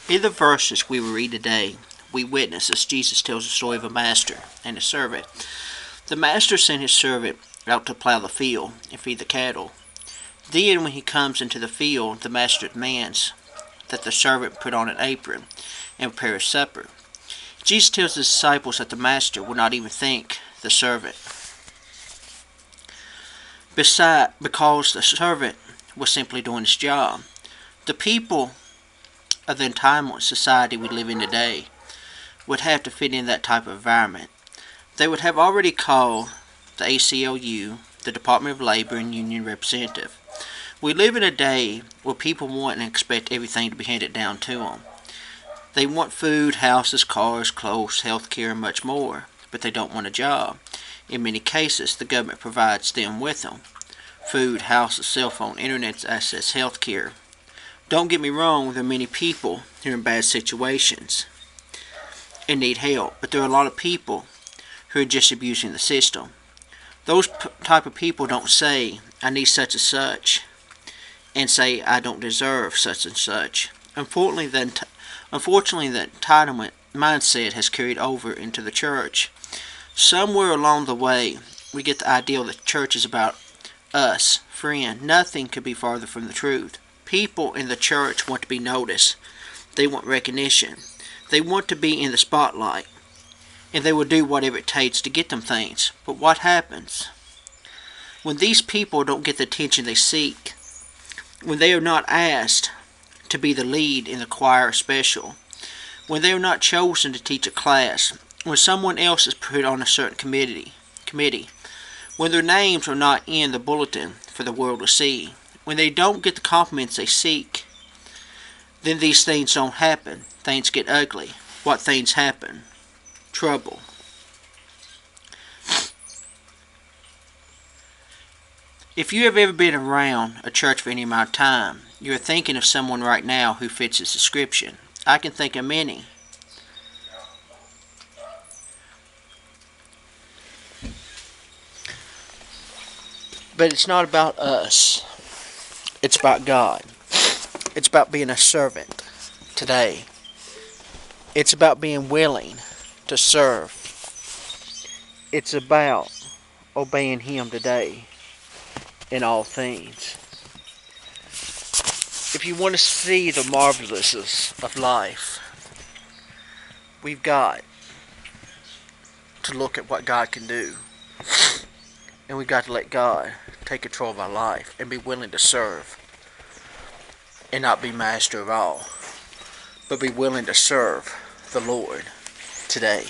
In the verses we will read today, we witness as Jesus tells the story of a master and a servant. The master sent his servant out to plow the field and feed the cattle. Then, when he comes into the field, the master demands that the servant put on an apron and prepare his supper. Jesus tells his disciples that the master would not even thank the servant, because the servant was simply doing his job. The people of the entitlement society we live in today would have to fit in that type of environment. They would have already called the ACLU, the Department of Labor and Union representative. We live in a day where people want and expect everything to be handed down to them. They want food, houses, cars, clothes, health care, and much more, but they don't want a job. In many cases, the government provides them with them. Food, houses, cell phone, internet access, health care. Don't get me wrong, there are many people who are in bad situations and need help, but there are a lot of people who are just abusing the system. Those type of people don't say, I need such and such, and say, I don't deserve such and such. Unfortunately, the entitlement mindset has carried over into the church. Somewhere along the way, we get the idea that church is about us, friend. Nothing could be farther from the truth. People in the church want to be noticed. They want recognition. They want to be in the spotlight. And they will do whatever it takes to get them things. But what happens when these people don't get the attention they seek? When they are not asked to be the lead in the choir special? When they are not chosen to teach a class? When someone else is put on a certain committee? When their names are not in the bulletin for the world to see? When they don't get the compliments they seek? Then these things don't happen. Things get ugly. What things happen? Trouble. If you have ever been around a church for any amount of time, you are thinking of someone right now who fits this description. I can think of many. But it's not about us. It's about God. It's about being a servant today. It's about being willing to serve. It's about obeying Him today in all things. If you want to see the marvelousness of life, we've got to look at what God can do. And we've got to let God take control of our life and be willing to serve. And not be master of all, but be willing to serve the Lord today.